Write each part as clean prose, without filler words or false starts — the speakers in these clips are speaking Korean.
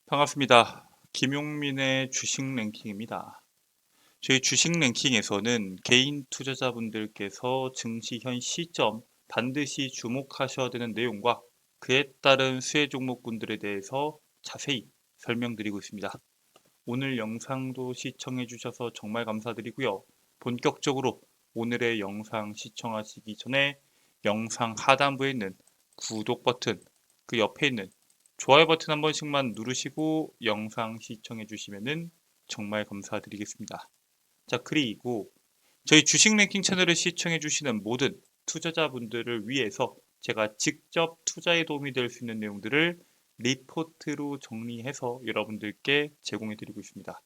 반갑습니다. 김용민의 주식 랭킹입니다. 저희 주식 랭킹에서는 개인 투자자분들께서 증시 현 시점 반드시 주목하셔야 되는 내용과 그에 따른 수혜 종목군들에 대해서 자세히 설명드리고 있습니다. 오늘 영상도 시청해 주셔서 정말 감사드리고요. 본격적으로 오늘의 영상 시청하시기 전에 영상 하단부에 있는 구독 버튼, 그 옆에 있는 좋아요 버튼 한 번씩만 누르시고 영상 시청해 주시면 정말 감사드리겠습니다. 자, 그리고 저희 주식 랭킹 채널을 시청해 주시는 모든 투자자분들을 위해서 제가 직접 투자에 도움이 될 수 있는 내용들을 리포트로 정리해서 여러분들께 제공해 드리고 있습니다.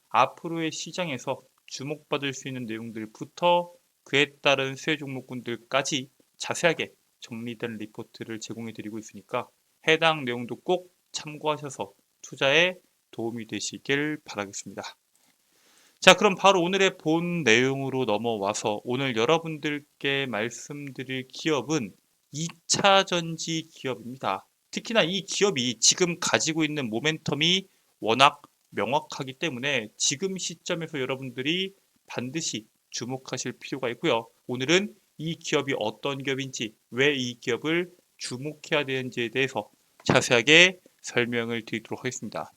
앞으로의 시장에서 주목받을 수 있는 내용들부터 그에 따른 수혜 종목군들까지 자세하게 정리된 리포트를 제공해 드리고 있으니까 해당 내용도 꼭 참고하셔서 투자에 도움이 되시길 바라겠습니다. 자, 그럼 바로 오늘의 본 내용으로 넘어와서 오늘 여러분들께 말씀드릴 기업은 2차 전지 기업입니다. 특히나 이 기업이 지금 가지고 있는 모멘텀이 워낙 명확하기 때문에 지금 시점에서 여러분들이 반드시 주목하실 필요가 있고요. 오늘은 이 기업이 어떤 기업인지, 왜 이 기업을 주목해야 되는지에 대해서 자세하게 설명을 드리도록 하겠습니다.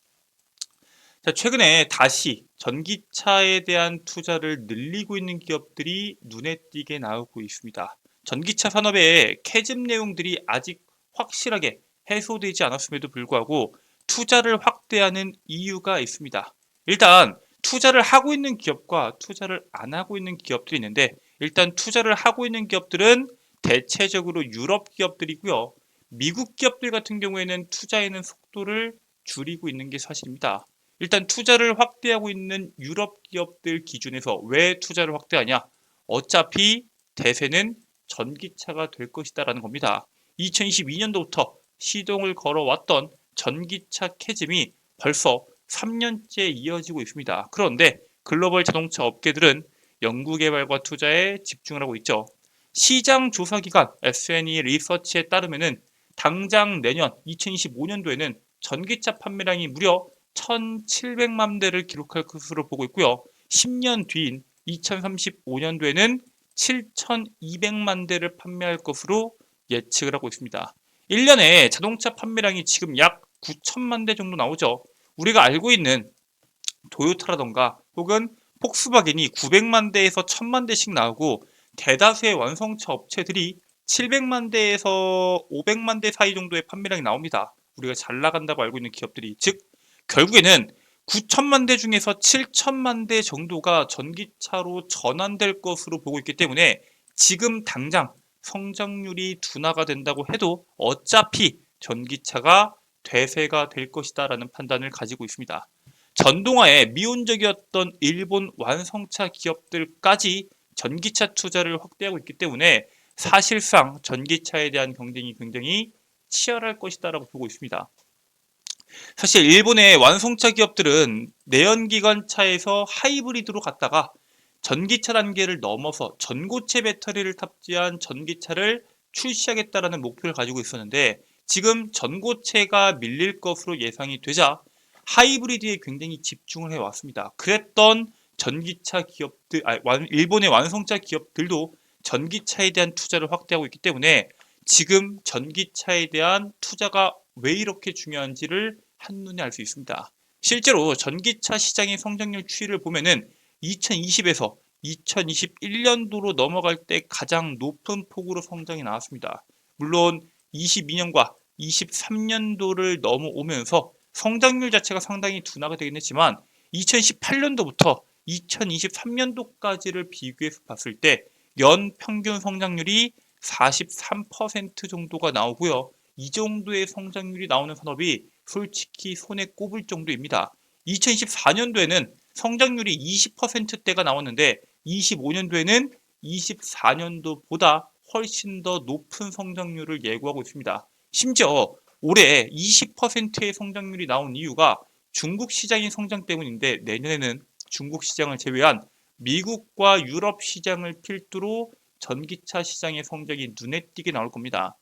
자, 최근에 다시 전기차에 대한 투자를 늘리고 있는 기업들이 눈에 띄게 나오고 있습니다. 전기차 산업의 캐즘 내용들이 아직 확실하게 해소되지 않았음에도 불구하고 투자를 확대하는 이유가 있습니다. 일단 투자를 하고 있는 기업과 투자를 안 하고 있는 기업들이 있는데, 일단 투자를 하고 있는 기업들은 대체적으로 유럽 기업들이고요. 미국 기업들 같은 경우에는 투자에는 속도를 줄이고 있는 게 사실입니다. 일단 투자를 확대하고 있는 유럽 기업들 기준에서 왜 투자를 확대하냐? 어차피 대세는 전기차가 될 것이다라는 겁니다. 2022년도부터 시동을 걸어왔던 전기차 캐즘이 벌써 3년째 이어지고 있습니다. 그런데 글로벌 자동차 업계들은 연구개발과 투자에 집중을 하고 있죠. 시장 조사기관 S&E 리서치에 따르면 당장 내년 2025년도에는 전기차 판매량이 무려 1,700만 대를 기록할 것으로 보고 있고요. 10년 뒤인 2035년도에는 7,200만 대를 판매할 것으로 예측을 하고 있습니다. 1년에 자동차 판매량이 지금 약 9천만 대 정도 나오죠. 우리가 알고 있는 도요타라던가 혹은 폭스바겐이 900만 대에서 1000만 대씩 나오고 대다수의 완성차 업체들이 700만 대에서 500만 대 사이 정도의 판매량이 나옵니다. 우리가 잘 나간다고 알고 있는 기업들이, 즉 결국에는 9천만 대 중에서 7천만 대 정도가 전기차로 전환될 것으로 보고 있기 때문에 지금 당장 성장률이 둔화가 된다고 해도 어차피 전기차가 대세가 될 것이다 라는 판단을 가지고 있습니다. 전동화에 미온적이었던 일본 완성차 기업들까지 전기차 투자를 확대하고 있기 때문에 사실상 전기차에 대한 경쟁이 굉장히 치열할 것이다라고 보고 있습니다. 사실 일본의 완성차 기업들은 내연기관차에서 하이브리드로 갔다가 전기차 단계를 넘어서 전고체 배터리를 탑재한 전기차를 출시하겠다라는 목표를 가지고 있었는데, 지금 전고체가 밀릴 것으로 예상이 되자 하이브리드에 굉장히 집중을 해왔습니다. 그랬던 전기차 기업들, 일본의 완성차 기업들도 전기차에 대한 투자를 확대하고 있기 때문에 지금 전기차에 대한 투자가 왜 이렇게 중요한지를 한눈에 알 수 있습니다. 실제로 전기차 시장의 성장률 추이를 보면은 2020에서 2021년도로 넘어갈 때 가장 높은 폭으로 성장이 나왔습니다. 물론 22년과 23년도를 넘어오면서 성장률 자체가 상당히 둔화가 되긴 했지만 2018년도부터 2023년도까지를 비교해서 봤을 때 연 평균 성장률이 43% 정도가 나오고요. 이 정도의 성장률이 나오는 산업이 솔직히 손에 꼽을 정도입니다. 2024년도에는 성장률이 20%대가 나왔는데 25년도에는 24년도보다 훨씬 더 높은 성장률을 예고하고 있습니다. 심지어 올해 20%의 성장률이 나온 이유가 중국 시장의 성장 때문인데, 내년에는 중국 시장을 제외한 미국과 유럽 시장을 필두로 전기차 시장의 성적이 눈에 띄게 나올 겁니다.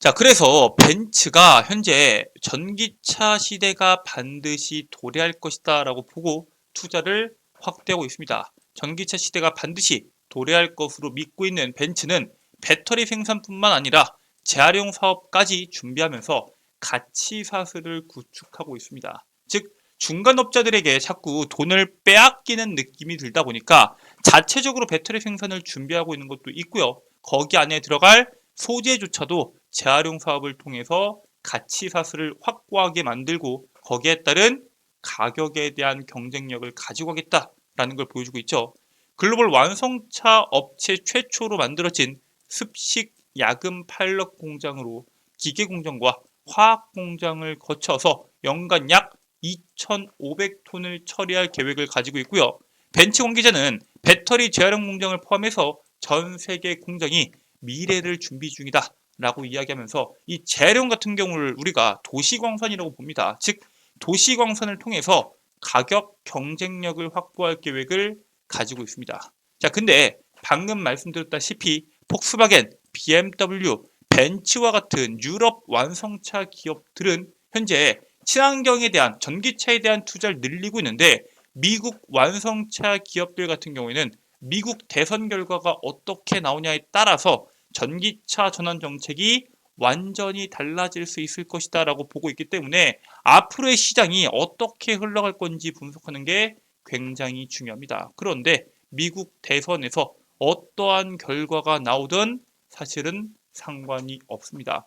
자, 그래서 벤츠가 현재 전기차 시대가 반드시 도래할 것이다 라고 보고 투자를 확대하고 있습니다. 전기차 시대가 반드시 도래할 것으로 믿고 있는 벤츠는 배터리 생산뿐만 아니라 재활용 사업까지 준비하면서 가치 사슬을 구축하고 있습니다. 즉, 중간업자들에게 자꾸 돈을 빼앗기는 느낌이 들다 보니까 자체적으로 배터리 생산을 준비하고 있는 것도 있고요. 거기 안에 들어갈 소재조차도 재활용 사업을 통해서 가치 사슬을 확고하게 만들고 거기에 따른 가격에 대한 경쟁력을 가지고 가겠다라는 걸 보여주고 있죠. 글로벌 완성차 업체 최초로 만들어진 습식 야금 파일럿 공장으로 기계 공정과 화학 공장을 거쳐서 연간 약 2,500톤을 처리할 계획을 가지고 있고요. 벤츠 관계자는 배터리 재활용 공장을 포함해서 전 세계 공장이 미래를 준비 중이다 라고 이야기하면서 이 재활용 같은 경우를 우리가 도시광산이라고 봅니다. 즉 도시광산을 통해서 가격 경쟁력을 확보할 계획을 가지고 있습니다. 자, 근데 방금 말씀드렸다시피 폭스바겐, BMW, 벤츠와 같은 유럽 완성차 기업들은 현재 친환경에 대한 전기차에 대한 투자를 늘리고 있는데 미국 완성차 기업들 같은 경우에는 미국 대선 결과가 어떻게 나오냐에 따라서 전기차 전환 정책이 완전히 달라질 수 있을 것이다 라고 보고 있기 때문에 앞으로의 시장이 어떻게 흘러갈 건지 분석하는 게 굉장히 중요합니다. 그런데 미국 대선에서 어떠한 결과가 나오든 사실은 상관이 없습니다.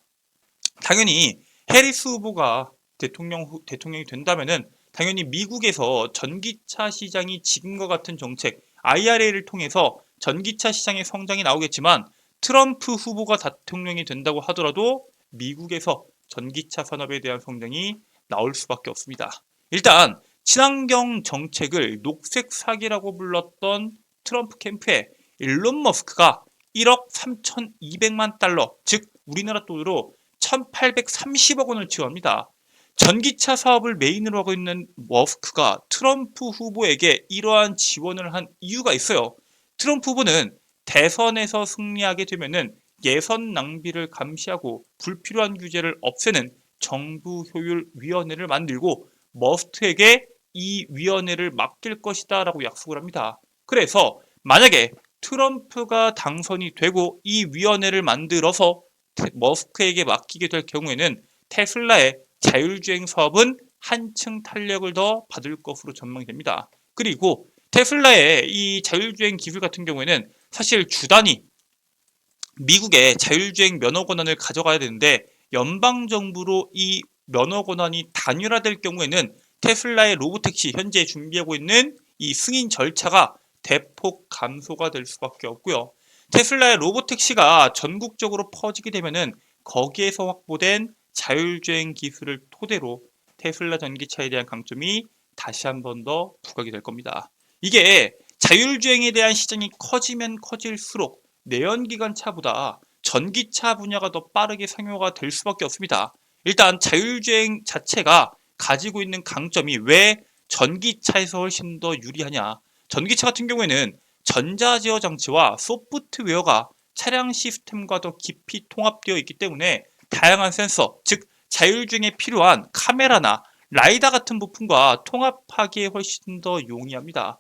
당연히 해리스 후보가 대통령이 된다면은 당연히 미국에서 전기차 시장이 지금과 같은 정책 IRA를 통해서 전기차 시장의 성장이 나오겠지만 트럼프 후보가 대통령이 된다고 하더라도 미국에서 전기차 산업에 대한 성장이 나올 수밖에 없습니다. 일단 친환경 정책을 녹색 사기라고 불렀던 트럼프 캠프에 일론 머스크가 1억 3,200만 달러, 즉 우리나라 돈으로 1,830억 원을 지원합니다. 전기차 사업을 메인으로 하고 있는 머스크가 트럼프 후보에게 이러한 지원을 한 이유가 있어요. 트럼프 후보는 대선에서 승리하게 되면은 예산 낭비를 감시하고 불필요한 규제를 없애는 정부 효율 위원회를 만들고 머스크에게 이 위원회를 맡길 것이다 라고 약속을 합니다. 그래서 만약에 트럼프가 당선이 되고 이 위원회를 만들어서 머스크에게 맡기게 될 경우에는 테슬라의 자율주행 사업은 한층 탄력을 더 받을 것으로 전망이 됩니다. 그리고 테슬라의 이 자율주행 기술 같은 경우에는 사실 주단위 미국의 자율주행 면허 권한을 가져가야 되는데 연방정부로 이 면허 권한이 단일화될 경우에는 테슬라의 로보택시 현재 준비하고 있는 이 승인 절차가 대폭 감소가 될 수밖에 없고요. 테슬라의 로보택시가 전국적으로 퍼지게 되면은 거기에서 확보된 자율주행 기술을 토대로 테슬라 전기차에 대한 강점이 다시 한 번 더 부각이 될 겁니다. 이게 자율주행에 대한 시장이 커지면 커질수록 내연기관차보다 전기차 분야가 더 빠르게 상용화가 될 수밖에 없습니다. 일단 자율주행 자체가 가지고 있는 강점이 왜 전기차에서 훨씬 더 유리하냐. 전기차 같은 경우에는 전자제어 장치와 소프트웨어가 차량 시스템과 더 깊이 통합되어 있기 때문에 다양한 센서, 즉 자율주행에 필요한 카메라나 라이다 같은 부품과 통합하기에 훨씬 더 용이합니다.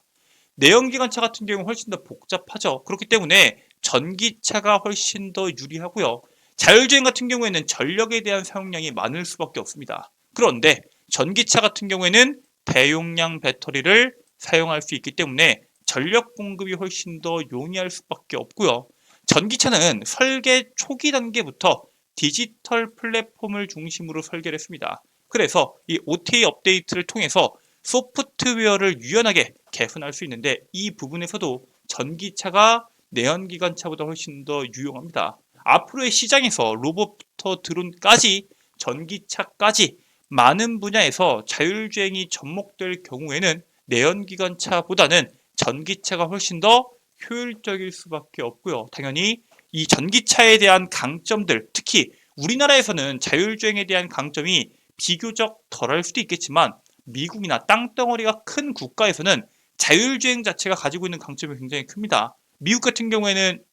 내연기관차 같은 경우는 훨씬 더 복잡하죠. 그렇기 때문에 전기차가 훨씬 더 유리하고요. 자율주행 같은 경우에는 전력에 대한 사용량이 많을 수밖에 없습니다. 그런데 전기차 같은 경우에는 대용량 배터리를 사용할 수 있기 때문에 전력 공급이 훨씬 더 용이할 수밖에 없고요. 전기차는 설계 초기 단계부터 디지털 플랫폼을 중심으로 설계를 했습니다. 그래서 이 OTA 업데이트를 통해서 소프트웨어를 유연하게 개선할 수 있는데 이 부분에서도 전기차가 내연기관차보다 훨씬 더 유용합니다. 앞으로의 시장에서 로봇부터 드론까지 전기차까지 많은 분야에서 자율주행이 접목될 경우에는 내연기관차보다는 전기차가 훨씬 더 효율적일 수밖에 없고요. 당연히 이 전기차에 대한 강점들, 특히 우리나라에서는 자율주행에 대한 강점이 비교적 덜할 수도 있겠지만 미국이나 땅덩어리가 큰 국가에서는 자율주행 자체가 가지고 있는 강점이 굉장히 큽니다. 미국 같은 경우에는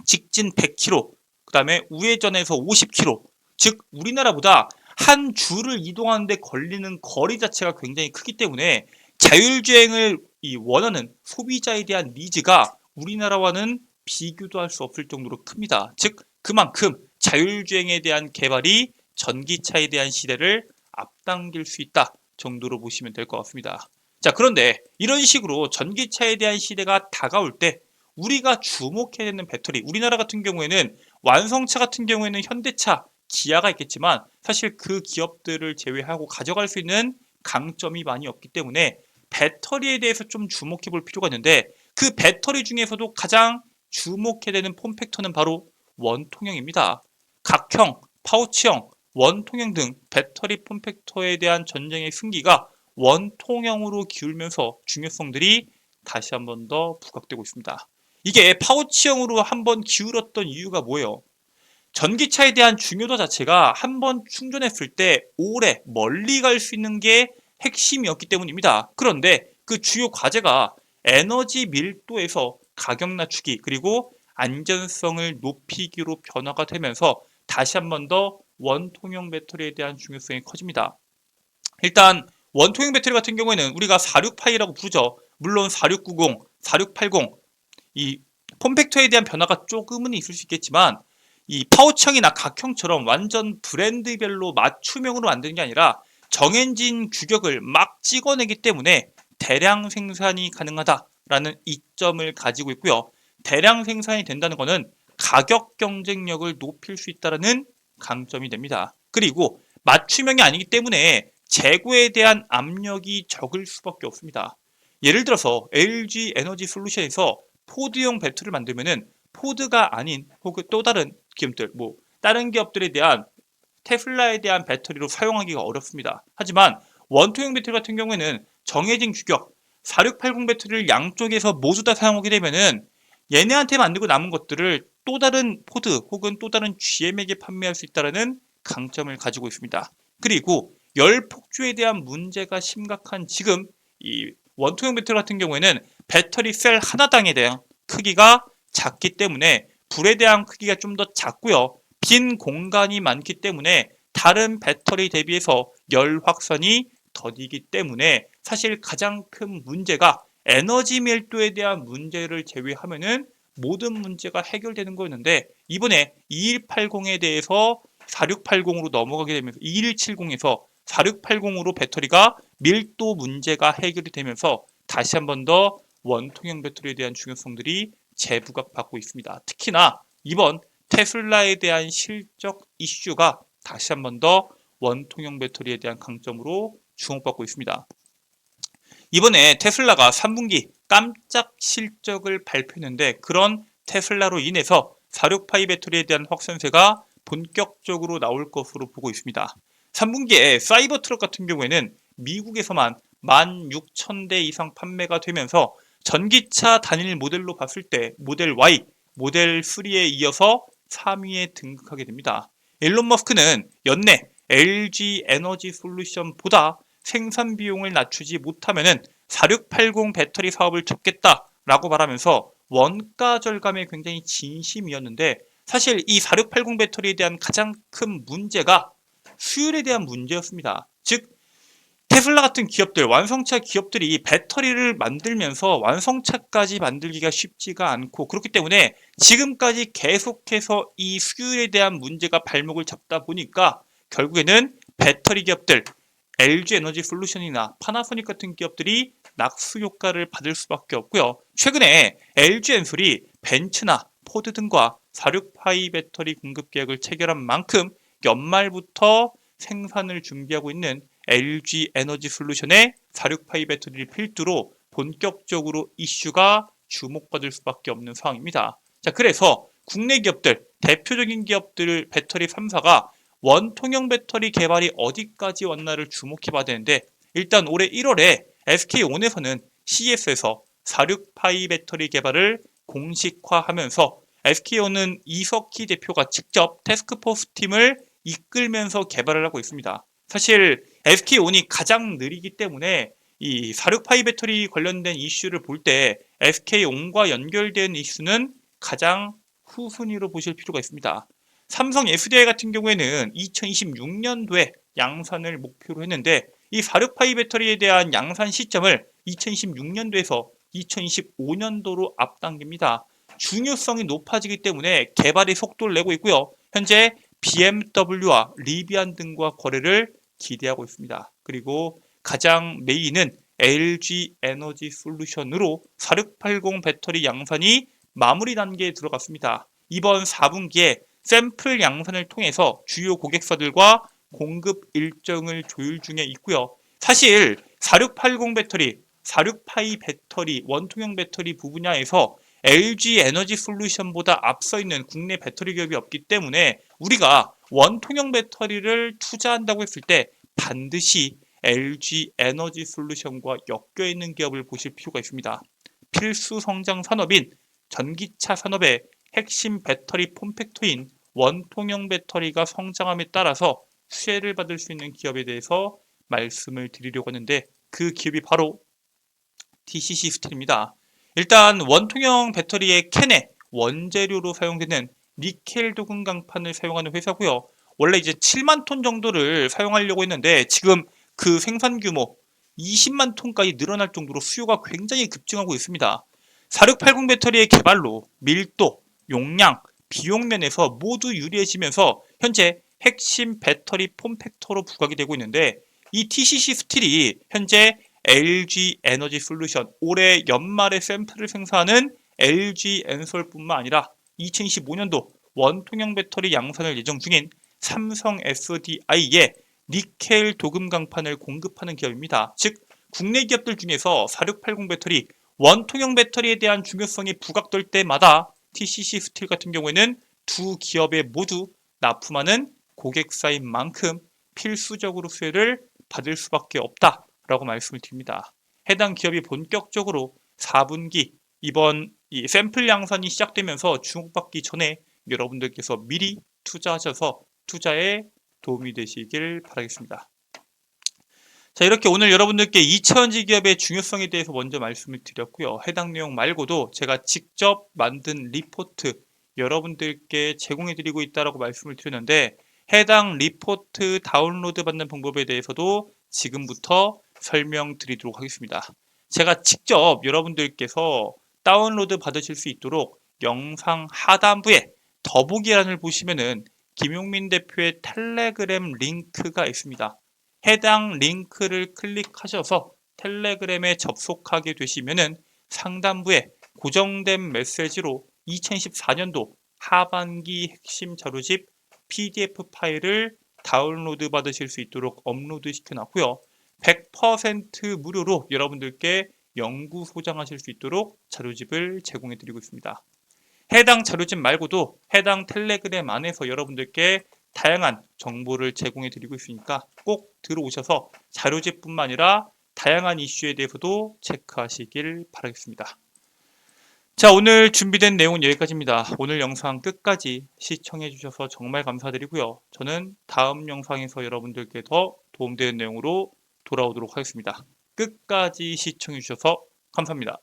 직진 100km, 그 다음에 우회전에서 50km, 즉 우리나라보다 한 주를 이동하는데 걸리는 거리 자체가 굉장히 크기 때문에 자율주행을 원하는 소비자에 대한 니즈가 우리나라와는 비교도 할 수 없을 정도로 큽니다. 즉 그만큼 자율주행에 대한 개발이 전기차에 대한 시대를 앞당길 수 있다 정도로 보시면 될 것 같습니다. 자, 그런데 이런 식으로 전기차에 대한 시대가 다가올 때 우리가 주목해야 되는 배터리, 우리나라 같은 경우에는 완성차 같은 경우에는 현대차, 기아가 있겠지만 사실 그 기업들을 제외하고 가져갈 수 있는 강점이 많이 없기 때문에 배터리에 대해서 좀 주목해 볼 필요가 있는데, 그 배터리 중에서도 가장 주목해야 되는 폼팩터는 바로 원통형입니다. 각형, 파우치형, 원통형 등 배터리 폼팩터에 대한 전쟁의 승기가 원통형으로 기울면서 중요성들이 다시 한 번 더 부각되고 있습니다. 이게 파우치형으로 한번 기울었던 이유가 뭐예요? 전기차에 대한 중요도 자체가 한번 충전했을 때 오래 멀리 갈 수 있는 게 핵심이었기 때문입니다. 그런데 그 주요 과제가 에너지 밀도에서 가격 낮추기 그리고 안전성을 높이기로 변화가 되면서 다시 한 번 더 원통형 배터리에 대한 중요성이 커집니다. 일단 원통형 배터리 같은 경우에는 우리가 46파이라고 부르죠. 물론 4690, 4680 이 폼팩터에 대한 변화가 조금은 있을 수 있겠지만 이 파우치형이나 각형처럼 완전 브랜드별로 맞춤형으로 만드는 게 아니라 정해진 규격을 막 찍어내기 때문에 대량 생산이 가능하다라는 이점을 가지고 있고요. 대량 생산이 된다는 것은 가격 경쟁력을 높일 수 있다는 강점이 됩니다. 그리고 맞춤형이 아니기 때문에 재고에 대한 압력이 적을 수밖에 없습니다. 예를 들어서 LG 에너지 솔루션에서 포드용 배터리를 만들면은 포드가 아닌 혹은 또 다른 기업들, 다른 기업들에 대한 테슬라에 대한 배터리로 사용하기가 어렵습니다. 하지만 원통형 배터리 같은 경우에는 정해진 규격 4680 배터리를 양쪽에서 모두 다 사용하게 되면은 얘네한테 만들고 남은 것들을 또 다른 포드 혹은 또 다른 GM에게 판매할 수 있다는 강점을 가지고 있습니다. 그리고 열 폭주에 대한 문제가 심각한 지금 이 원통형 배터리 같은 경우에는 배터리 셀 하나당에 대한 크기가 작기 때문에 불에 대한 크기가 좀 더 작고요. 빈 공간이 많기 때문에 다른 배터리 대비해서 열 확산이 더디기 때문에 사실 가장 큰 문제가 에너지 밀도에 대한 문제를 제외하면은 모든 문제가 해결되는 거였는데, 이번에 2180에 대해서 4680으로 넘어가게 되면서 2170에서 4680으로 배터리가 밀도 문제가 해결이 되면서 다시 한 번 더 원통형 배터리에 대한 중요성들이 재부각받고 있습니다. 특히나 이번 테슬라에 대한 실적 이슈가 다시 한 번 더 원통형 배터리에 대한 강점으로 주목받고 있습니다. 이번에 테슬라가 3분기 깜짝 실적을 발표했는데, 그런 테슬라로 인해서 46파이 배터리에 대한 확산세가 본격적으로 나올 것으로 보고 있습니다. 3분기에 사이버 트럭 같은 경우에는 미국에서만 16,000대 이상 판매가 되면서 전기차 단일 모델로 봤을 때 모델 Y, 모델 3에 이어서 3위에 등극하게 됩니다. 일론 머스크는 연내 LG 에너지 솔루션보다 생산 비용을 낮추지 못하면은 4680 배터리 사업을 접겠다라고 말하면서 원가 절감에 굉장히 진심이었는데, 사실 이 4680 배터리에 대한 가장 큰 문제가 수율에 대한 문제였습니다. 즉 테슬라 같은 기업들, 완성차 기업들이 배터리를 만들면서 완성차까지 만들기가 쉽지가 않고, 그렇기 때문에 지금까지 계속해서 이 수율에 대한 문제가 발목을 잡다 보니까 결국에는 배터리 기업들, LG 에너지 솔루션이나 파나소닉 같은 기업들이 낙수 효과를 받을 수밖에 없고요. 최근에 LG 엔솔이 벤츠나 포드 등과 46파이 배터리 공급 계약을 체결한 만큼 연말부터 생산을 준비하고 있는 LG 에너지 솔루션의 46파이 배터리를 필두로 본격적으로 이슈가 주목받을 수밖에 없는 상황입니다. 자, 그래서 국내 기업들, 대표적인 기업들 배터리 3사가 원통형 배터리 개발이 어디까지 왔나를 주목해 봐야 되는데, 일단 올해 1월에 SK온에서는 CES에서 46파이 배터리 개발을 공식화하면서 SK온은 이석희 대표가 직접 태스크포스 팀을 이끌면서 개발을 하고 있습니다. 사실 SK온이 가장 느리기 때문에 이 46파이 배터리 관련된 이슈를 볼 때 SK온과 연결된 이슈는 가장 후순위로 보실 필요가 있습니다. 삼성 SDI 같은 경우에는 2026년도에 양산을 목표로 했는데 이 46파이 배터리에 대한 양산 시점을 2026년도에서 2025년도로 앞당깁니다. 중요성이 높아지기 때문에 개발의 속도를 내고 있고요. 현재 BMW와 리비안 등과 거래를 기대하고 있습니다. 그리고 가장 메인은 LG 에너지 솔루션으로 4680 배터리 양산이 마무리 단계에 들어갔습니다. 이번 4분기에 샘플 양산을 통해서 주요 고객사들과 공급 일정을 조율 중에 있고요. 사실 4680 배터리, 46파이 배터리, 원통형 배터리 부분야에서 LG 에너지 솔루션보다 앞서 있는 국내 배터리 기업이 없기 때문에 우리가 원통형 배터리를 투자한다고 했을 때 반드시 LG 에너지 솔루션과 엮여 있는 기업을 보실 필요가 있습니다. 필수 성장 산업인 전기차 산업의 핵심 배터리 폼팩터인 원통형 배터리가 성장함에 따라서 수혜를 받을 수 있는 기업에 대해서 말씀을 드리려고 하는데 그 기업이 바로 TCC 스틸입니다. 일단 원통형 배터리의 캔에 원재료로 사용되는 니켈 도금 강판을 사용하는 회사고요. 원래 이제 7만 톤 정도를 사용하려고 했는데 지금 그 생산 규모 20만 톤까지 늘어날 정도로 수요가 굉장히 급증하고 있습니다. 4680 배터리의 개발로 밀도, 용량, 비용 면에서 모두 유리해지면서 현재 핵심 배터리 폼팩터로 부각이 되고 있는데 이 TCC 스틸이 현재 LG 에너지 솔루션 올해 연말에 샘플을 생산하는 LG 엔솔뿐만 아니라 2025년도 원통형 배터리 양산을 예정 중인 삼성 SDI에 니켈 도금 강판을 공급하는 기업입니다. 즉 국내 기업들 중에서 4680 배터리, 원통형 배터리에 대한 중요성이 부각될 때마다 TCC 스틸 같은 경우에는 두 기업에 모두 납품하는 고객사인 만큼 필수적으로 수혜를 받을 수밖에 없다라고 말씀을 드립니다. 해당 기업이 본격적으로 4분기 이번 이 샘플 양산이 시작되면서 주목받기 전에 여러분들께서 미리 투자하셔서 투자에 도움이 되시길 바라겠습니다. 자, 이렇게 오늘 여러분들께 2차전지 기업의 중요성에 대해서 먼저 말씀을 드렸고요. 해당 내용 말고도 제가 직접 만든 리포트 여러분들께 제공해 드리고 있다라고 말씀을 드렸는데 해당 리포트 다운로드 받는 방법에 대해서도 지금부터 설명드리도록 하겠습니다. 제가 직접 여러분들께서 다운로드 받으실 수 있도록 영상 하단부에 더보기란을 보시면은 김용민 대표의 텔레그램 링크가 있습니다. 해당 링크를 클릭하셔서 텔레그램에 접속하게 되시면은 상단부에 고정된 메시지로 2014년도 하반기 핵심 자료집 PDF 파일을 다운로드 받으실 수 있도록 업로드 시켜놨고요. 100% 무료로 여러분들께 영구 소장하실 수 있도록 자료집을 제공해 드리고 있습니다. 해당 자료집 말고도 해당 텔레그램 안에서 여러분들께 다양한 정보를 제공해 드리고 있으니까 꼭 들어오셔서 자료집뿐만 아니라 다양한 이슈에 대해서도 체크하시길 바라겠습니다. 자, 오늘 준비된 내용은 여기까지입니다. 오늘 영상 끝까지 시청해 주셔서 정말 감사드리고요. 저는 다음 영상에서 여러분들께 더 도움되는 내용으로 돌아오도록 하겠습니다. 끝까지 시청해 주셔서 감사합니다.